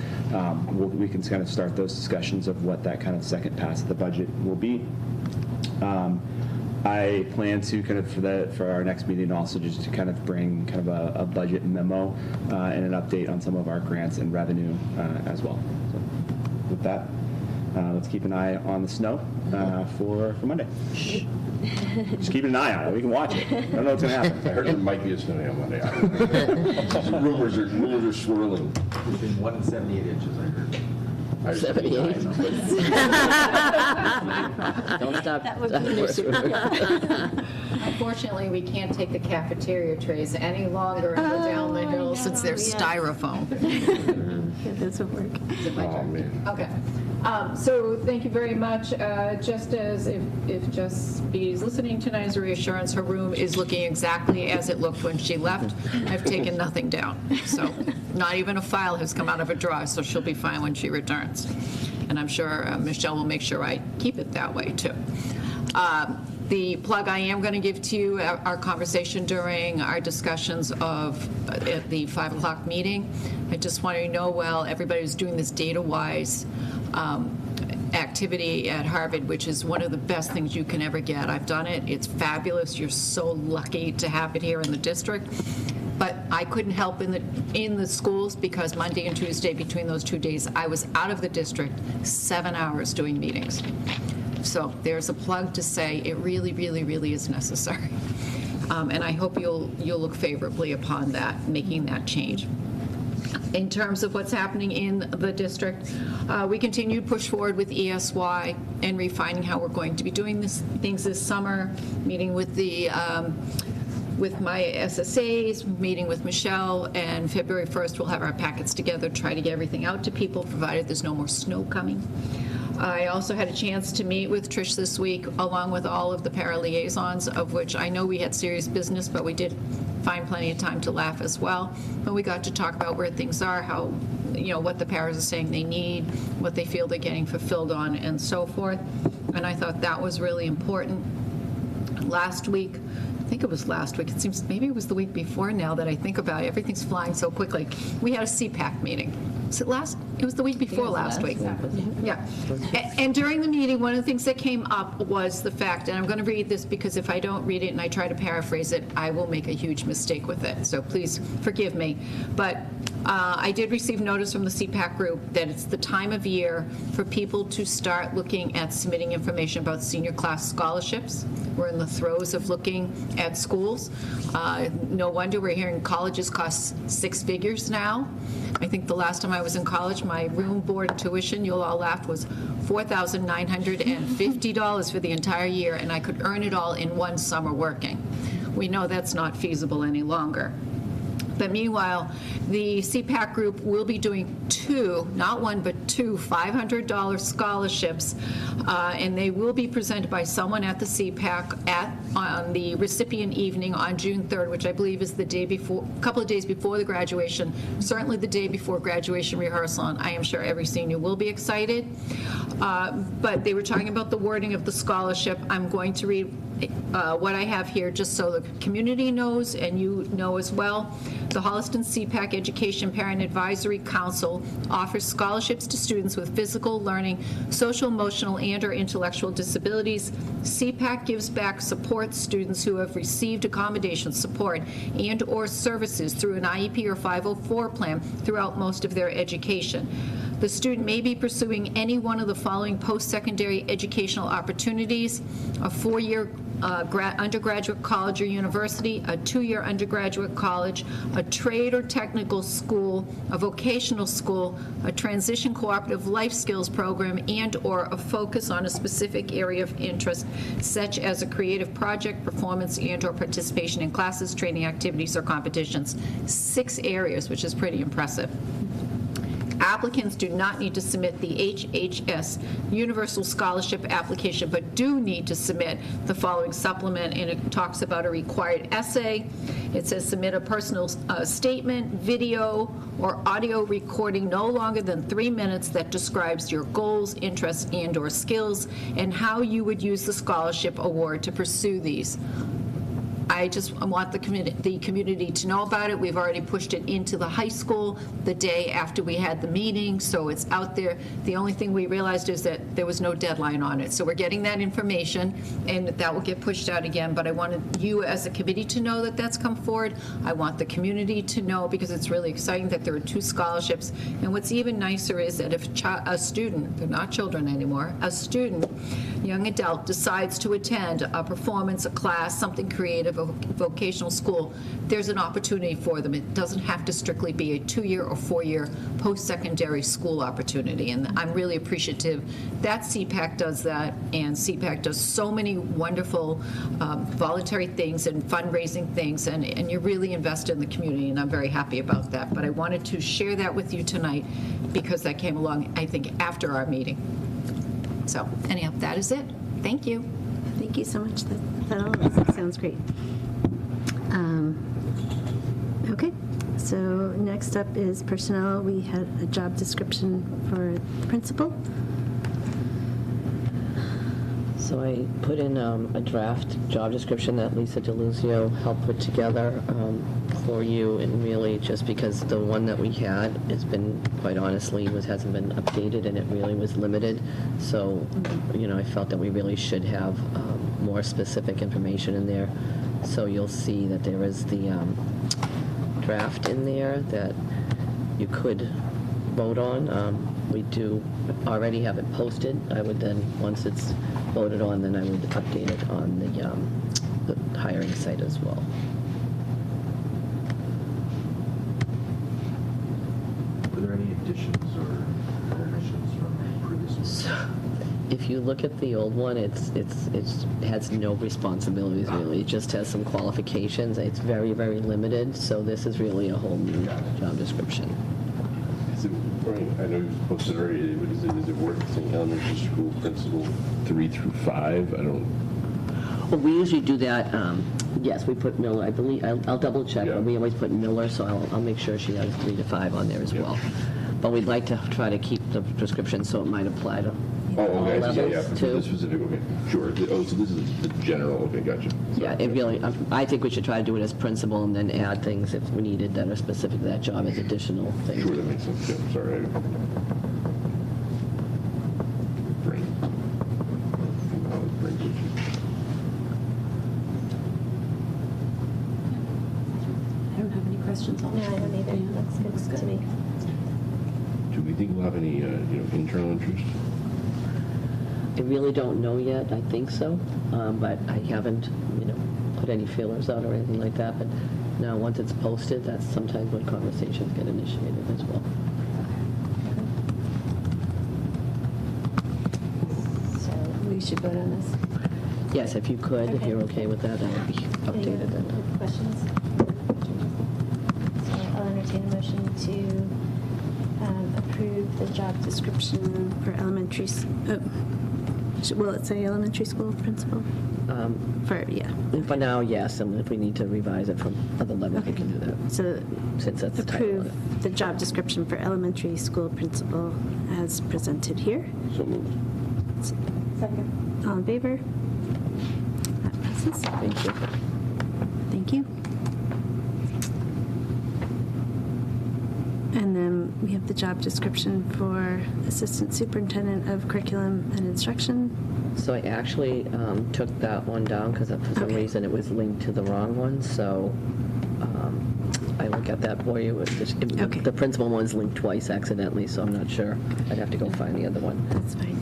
N: we can kind of start those discussions of what that kind of second pass of the budget will be. I plan to kind of for our next meeting also just to kind of bring kind of a budget memo and an update on some of our grants and revenue as well. So with that, let's keep an eye on the snow for Monday. Just keep an eye on it. We can watch it. I don't know what's going to happen.
B: I heard there might be a snow day on Monday. rumors are swirling.
E: Between 1 and 78 inches, I heard.
M: 78. Don't stop.
A: That would be new super.
O: Unfortunately, we can't take the cafeteria trays any longer and go down the hill since they're styrofoam.
A: Yeah, those would work.
O: Is it my turn?
B: Man.
O: Okay. So thank you very much. Just as if Jess B is listening tonight as a reassurance, her room is looking exactly as it looked when she left. I've taken nothing down. So not even a file has come out of a drawer, so she'll be fine when she returns. And I'm sure Michelle will make sure I keep it that way too. The plug I am going to give to you, our conversation during our discussions of at the 5 o'clock meeting. I just want you to know, well, everybody was doing this data-wise activity at Harvard, which is one of the best things you can ever get. I've done it. It's fabulous. You're so lucky to have it here in the district. But I couldn't help in the schools because Monday and Tuesday, between those 2 days, I was out of the district 7 hours doing meetings. So there's a plug to say it really, really, really is necessary. And I hope you'll look favorably upon that, making that change. In terms of what's happening in the district, we continue to push forward with ESY and refining how we're going to be doing things this summer, meeting with with my SSAs, meeting with Michelle, and February 1st we'll have our packets together, try to get everything out to people, provided there's no more snow coming. I also had a chance to meet with Trish this week, along with all of the para-liaisons, of which I know we had serious business, but we did find plenty of time to laugh as well. But we got to talk about where things are, how, what the paras are saying they need, what they feel they're getting fulfilled on, and so forth. And I thought that was really important. Last week, I think it was last week, it seems maybe it was the week before now that I think about it, everything's flying so quickly. We had a CPAC meeting. It was the week before last week. Yeah. And during the meeting, one of the things that came up was the fact, and I'm going to read this because if I don't read it and I try to paraphrase it, I will make a huge mistake with it. So please forgive me. But I did receive notice from the CPAC group that it's the time of year for people to start looking at submitting information about senior class scholarships. We're in the throes of looking at schools. No wonder we're hearing colleges cost 6 figures now. I think the last time I was in college, my room, board, and tuition, you'll all laugh, was $4,950 for the entire year, and I could earn it all in one summer working. We know that's not feasible any longer. But meanwhile, the CPAC group will be doing 2, not 1, but 2 $500 scholarships, and they will be presented by someone at the CPAC on the recipient evening on June 3rd, which I believe is the day before, a couple of days before the graduation, certainly the day before graduation rehearsal, and I am sure every senior will be excited. But they were talking about the wording of the scholarship. I'm going to read what I have here just so the community knows and you know as well. The Holliston CPAC Education Parent Advisory Council offers scholarships to students with physical, learning, social, emotional, and/or intellectual disabilities. CPAC gives back supports students who have received accommodation support and/or services through an IEP or 504 plan throughout most of their education. The student may be pursuing any one of the following post-secondary educational opportunities: a 4-year undergraduate college or university, a 2-year undergraduate college, a trade or technical school, a vocational school, a transition cooperative life skills program, and/or a focus on a specific area of interest, such as a creative project, performance, and/or participation in classes, training activities, or competitions. 6 areas, which is pretty impressive. Applicants do not need to submit the HHS Universal Scholarship application, but do need to submit the following supplement, and it talks about a required essay. It says submit a personal statement, video, or audio recording no longer than 3 minutes that describes your goals, interests, and/or skills, and how you would use the scholarship award to pursue these. I just want the community to know about it. We've already pushed it into the high school the day after we had the meeting, so it's out there. The only thing we realized is that there was no deadline on it. So we're getting that information, and that will get pushed out again. But I wanted you as a committee to know that that's come forward. I want the community to know, because it's really exciting that there are 2 scholarships. And what's even nicer is that if a student, they're not children anymore, a student, young adult, decides to attend a performance, a class, something creative, vocational school, there's an opportunity for them. It doesn't have to strictly be a 2-year or 4-year post-secondary school opportunity, and I'm really appreciative that CPAC does that, and CPAC does so many wonderful voluntary things and fundraising things, and you're really invested in the community, and I'm very happy about that. But I wanted to share that with you tonight because that came along, I think, after our meeting. So anyhow, that is it. Thank you.
A: Thank you so much. That all sounds great. Okay, so next up is personnel. We had a job description for the principal.
H: So I put in a draft job description that Lisa DeLuzio helped put together for you, and really just because the one that we had has been, quite honestly, hasn't been updated, and it really was limited. So, I felt that we really should have more specific information in there. So you'll see that there is the draft in there that you could vote on. We do already have it posted. I would then, once it's voted on, then I would update it on the hiring site as well.
E: Were there any additions or omissions from previous ones?
H: So, if you look at the old one, it has no responsibilities really. It just has some qualifications. It's very, very limited. So this is really a whole new job description.
B: I know you've posted already, but is it worth saying elementary school principal 3 through 5? I don't.
H: Well, we usually do that. Yes, we put Miller. I believe I'll double check,
B: Yeah.
H: but we always put Miller, so I'll make sure she has 3 to 5 on there as well. But we'd like to try to keep the prescription so it might apply to
B: Oh,
H: all
B: okay.
H: levels
B: Yeah, for
H: too.
B: the specific. Okay, sure. Oh, so this is the general. Okay, gotcha.
H: Yeah, it really. I think we should try to do it as principal and then add things if we needed that are specific to that job as additional things.
B: Sure, that makes sense. Yeah, sorry. Brain.
C: I don't have any questions on
A: No,
C: that.
A: I don't either. Looks good to me.
B: Do we think we'll have any, internal interest?
H: I really don't know yet. I think so, but I haven't, put any feelers out or anything like that. But now, once it's posted, that's sometimes when conversations get initiated as well.
A: So we should vote on this.
H: Yes, if you could, if
A: Okay.
H: you're okay with that, that would be updated then.
A: Any questions? So I'll entertain a motion to approve the job description for elementary. Will it say elementary school principal?
H: For now, yes, and if we need to revise it from other levels, we can do that.
A: So
H: Since that's the title of it.
A: approve the job description for elementary school principal as presented here.
B: So moved.
J: Second.
A: All in favor? That passes.
H: Thank you.
A: Thank you. And then we have the job description for Assistant Superintendent of Curriculum and Instruction.
H: So I actually took that one down because for some reason it was linked to the wrong one. So I will get that for you.
A: Okay.
H: The principal one's linked twice accidentally, so I'm not sure. I'd have to go find the other one.
A: That's fine.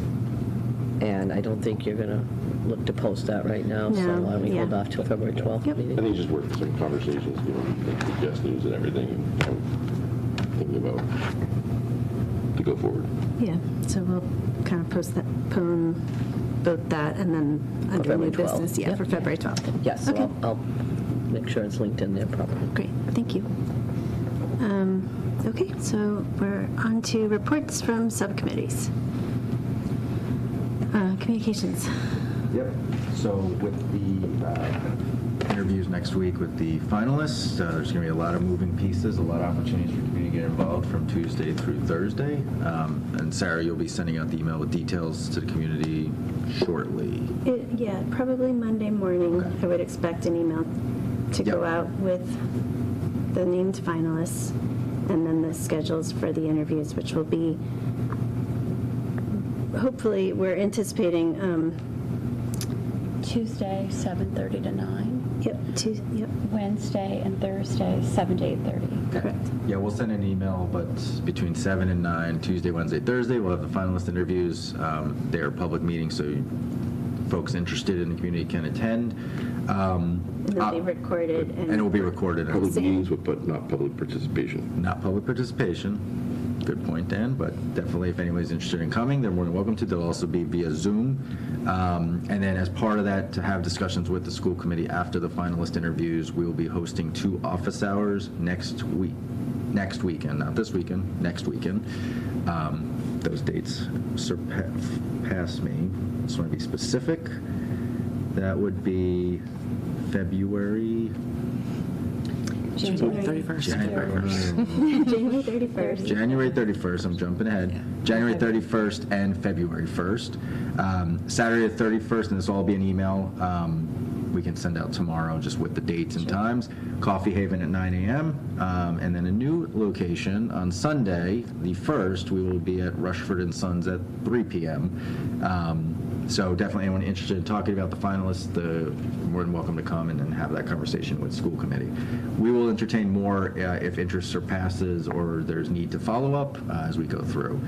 H: And I don't think you're going to look to post that right now, so
A: No,
H: why don't we hold
A: yeah.
H: off till February 12th
A: Yep.
H: meeting?
B: I think it's just worth some conversations, the guest news and everything, and thinking about to go forward.
A: Yeah, so we'll kind of postpone both that and then under
H: February
A: new
H: 12th.
A: business,
H: Yep.
A: for February 12th.
H: Yes, so
A: Okay.
H: I'll make sure it's linked in there properly.
A: Great, thank you. Okay, so we're on to reports from subcommittees. Communications.
E: Yep. So with the interviews next week with the finalists, there's going to be a lot of moving pieces, a lot of opportunities for community to get involved from Tuesday through Thursday. And Sarah, you'll be sending out the email with details to the community shortly.
A: Yeah, probably Monday morning, I would expect an email to go out with the named finalists and then the schedules for the interviews, which will be, hopefully, we're anticipating.
C: Tuesday, 7:30 to 9.
A: Yep.
C: Wednesday and Thursday, 7 to 8:30.
A: Correct.
E: Yeah, we'll send an email, but between 7 and 9, Tuesday, Wednesday, Thursday, we'll have the finalist interviews. They are public meetings, so folks interested in the community can attend.
A: And they'll be recorded.
E: And it will be recorded.
B: Public meetings, but not public participation.
E: Not public participation. Good point, Dan, but definitely if anybody's interested in coming, they're more than welcome to. They'll also be via Zoom. And then as part of that, to have discussions with the school committee after the finalist interviews, we will be hosting 2 office hours next weekend, not this weekend, next weekend. Those dates surpass me. Just want to be specific. That would be February.
A: January
E: 31st.
A: January 31st.
E: January 31st, I'm jumping ahead. January 31st and February 1st. Saturday the 31st, and this will all be an email we can send out tomorrow just with the dates and times. Coffee Haven at 9 a.m. And then a new location on Sunday, the 1st, we will be at Rushford & Sons at 3 p.m. So definitely anyone interested in talking about the finalists, they're more than welcome to come and have that conversation with school committee. We will entertain more if interest surpasses or there's need to follow up as we go through.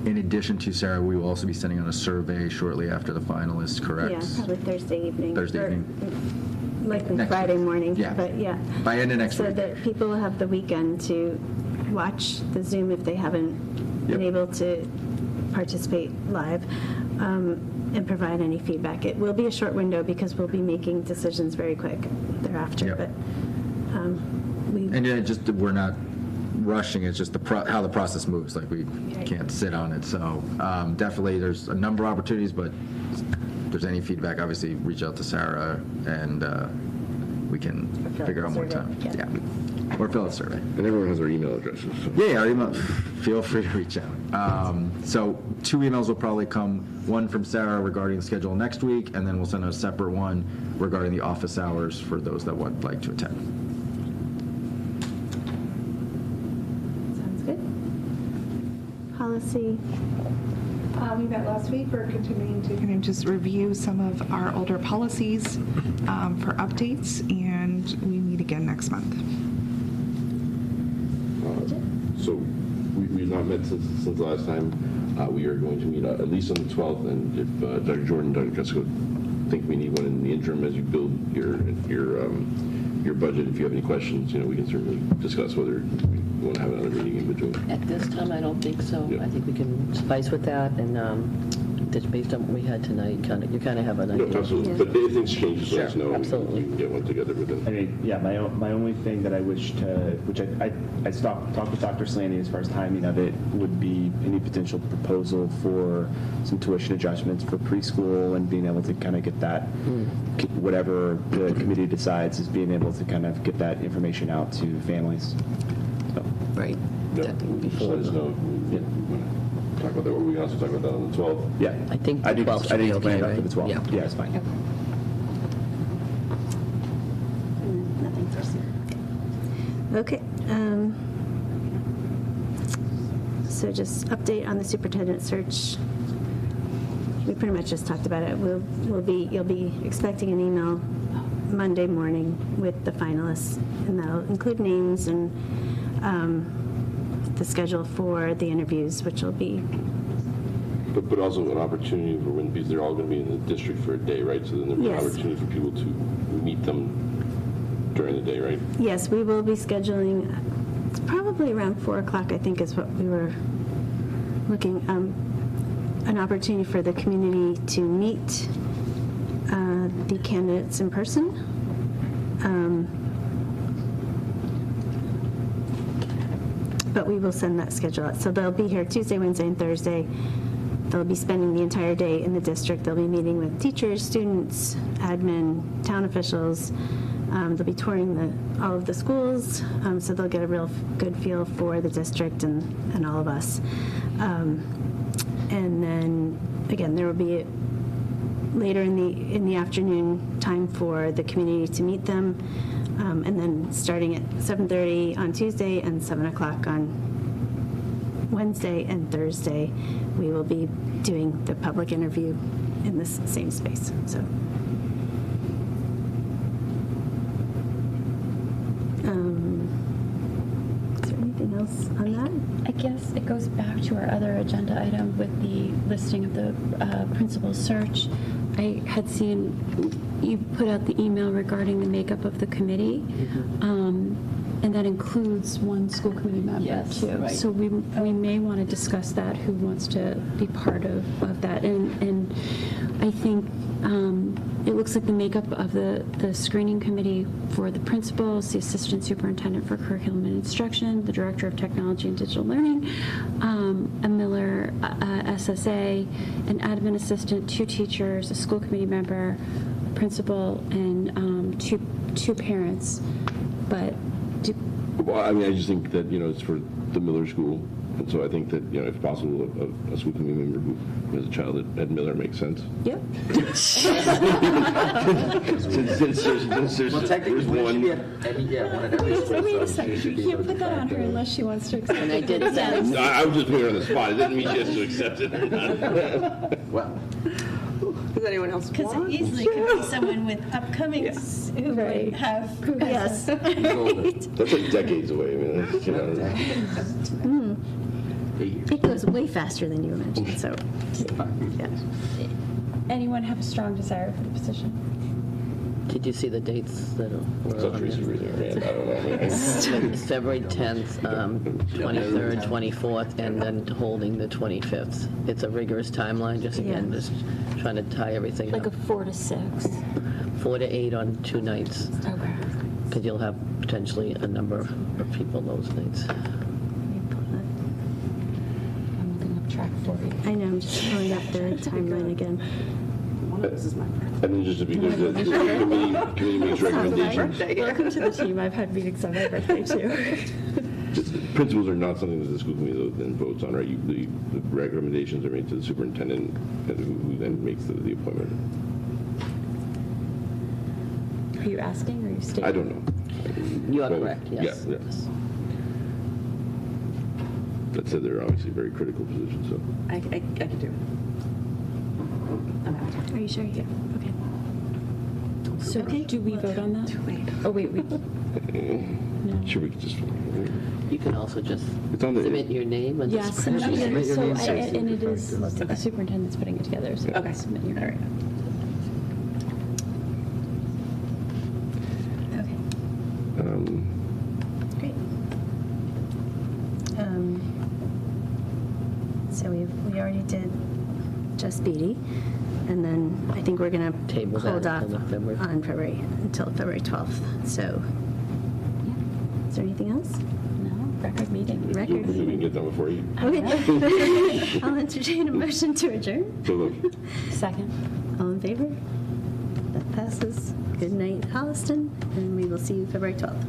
E: In addition to Sarah, we will also be sending out a survey shortly after the finalists, correct?
A: Yeah, probably Thursday evening.
E: Thursday
A: or
E: evening.
A: Likely
E: Next
A: Friday
E: week.
A: morning.
E: Yeah.
A: But yeah.
E: By end of next
A: so
E: week.
A: So that people will have the weekend to watch the Zoom if they haven't been able to participate live. And provide any feedback. It will be a short window because we'll be making decisions very quick thereafter.
E: Yep.
A: But
E: we're not rushing. It's just how the process moves. Like we can't sit on it. So definitely, there's a number of opportunities. But if there's any feedback, obviously reach out to Sarah and we can figure out more time. Yeah. Or fill out a survey.
B: And everyone has their email addresses. So.
E: Yeah, our email. Feel free to reach out. So 2 emails will probably come, one from Sarah regarding the schedule next week, and then we'll send out a separate one regarding the office hours for those that would like to attend.
A: Sounds good. Policy.
J: We met last week. We're continuing to kind of just review some of our older policies for updates, and we meet again next month.
B: So we've not met since the last time. We are going to meet at least on the 12th, and if Dr. Jordan and Dr. Cusko think we need one in the interim as you build your budget, if you have any questions, we can certainly discuss whether we want to have another meeting in between.
H: At this time, I don't think so.
B: Yeah.
H: I think we can suffice with that, and just based on what we had tonight, you kind of have an idea.
B: No, absolutely.
A: Yeah.
B: But if things change, just let us know.
H: Absolutely.
B: We can get one together with them.
N: I mean, yeah, my only thing that I wish to, which I talked with Dr. Slaney as far as timing of it, would be any potential proposal for some tuition adjustments for preschool and being able to kind of get that, whatever the committee decides, is being able to kind of get that information out to families. So.
H: Right.
B: Yeah. Just let us know. Yeah. Talk about that, or we can also talk about that on the 12th.
N: Yeah.
H: I think the
N: I think
H: 12th should be
N: plan
H: okay,
N: it up
H: right?
N: for the 12th.
H: Yeah.
N: Yeah, it's fine.
A: Nothing for Okay. So just update on the superintendent search. We pretty much just talked about it. You'll be expecting an email Monday morning with the finalists, and that'll include names and the schedule for the interviews, which will be.
B: But also an opportunity for when, because they're all going to be in the district for a day, right? So then there'll be an opportunity for people to meet them during the day, right?
A: Yes, we will be scheduling. It's probably around 4 o'clock, I think, is what we were looking. An opportunity for the community to meet the candidates in person. But we will send that schedule out. So they'll be here Tuesday, Wednesday, and Thursday. They'll be spending the entire day in the district. They'll be meeting with teachers, students, admin, town officials. They'll be touring all of the schools, so they'll get a real good feel for the district and all of us. And then, again, there will be later in the afternoon time for the community to meet them, and then starting at 7:30 on Tuesday and 7 o'clock on Wednesday and Thursday, we will be doing the public interview in this same space. So. Is there anything else on that?
C: I guess it goes back to our other agenda item with the listing of the principal search. I had seen you put out the email regarding the makeup of the committee, and that includes one school committee member, too.
H: right.
C: So we may want to discuss that, who wants to be part of that. And I think it looks like the makeup of the screening committee for the principals, the assistant superintendent for curriculum and instruction, the director of technology and digital learning, a Miller SSA, an admin assistant, 2 teachers, a school committee member, a principal, and two parents. But
B: Well, I mean, I just think that, it's for the Miller School, and so I think that, if possible, a school committee member who has a child at Miller makes sense.
C: Yep.
E: Well, technically,
B: one.
E: one at every school.
C: Wait a
E: so
C: second,
E: she
C: you
E: should be
C: can't
E: able
C: put
E: to
C: that on her
E: factor.
C: unless she wants to accept it.
H: And I did send
B: No, I was just putting her on the spot. It doesn't mean she has to accept it or not.
E: Well,
P: Does anyone else
A: Because it
P: want?
A: easily could be someone with upcoming who
C: Right.
A: would have, yes.
B: That's like decades away. I mean, it's,
A: It goes way faster than you imagined, so, yeah.
C: Anyone have a strong desire for the position?
H: Did you see the dates that were
B: So
H: on
B: Teresa
H: there?
B: raised her hand. I don't know.
H: It's February 10th, 23rd, 24th, and then holding the 25th. It's a rigorous timeline, just again,
C: Yeah.
H: just trying to tie everything
C: Like a
H: up.
C: 4 to 6.
H: 4 to 8 on 2 nights,
C: Okay.
H: because you'll have potentially a number of people those nights.
C: I'm looking up track 40.
A: I know, I'm just pulling up the timeline again.
P: One of us is my friend.
B: And then just to be clear, the committee makes recommendations.
C: Welcome to the team. I've had meetings on my birthday, too.
B: Principals are not something that the school committee then votes on, right? The recommendations are made to the superintendent, and who then makes the appointment.
C: Are you asking or are you stating?
B: I don't know.
H: You are
B: Well,
H: correct, yes.
B: Yeah. That said, they're obviously very critical positions, so.
P: I can do it. I'm out.
C: Are you sure? Yeah. Okay. So do we vote on that?
P: Wait.
C: Oh, wait.
B: Sure, we could just.
H: You can also just
B: It's on the.
H: submit your name and
C: Yes,
H: just.
C: and
E: Submit your name, so it's
C: and it is,
E: effective.
C: the superintendent's putting it together, so
P: Okay.
C: submit your.
A: Okay. Great. So we already did Just Beatty, and then I think we're going to
H: Table that
A: hold off
H: until February.
A: until February 12th. So, is there anything else?
C: No, record meeting.
A: Record.
B: We can get done before you.
A: Okay. I'll entertain a motion to adjourn.
B: So look.
C: Second.
A: All in favor? That passes. Good night, Holliston, and we will see you February 12th.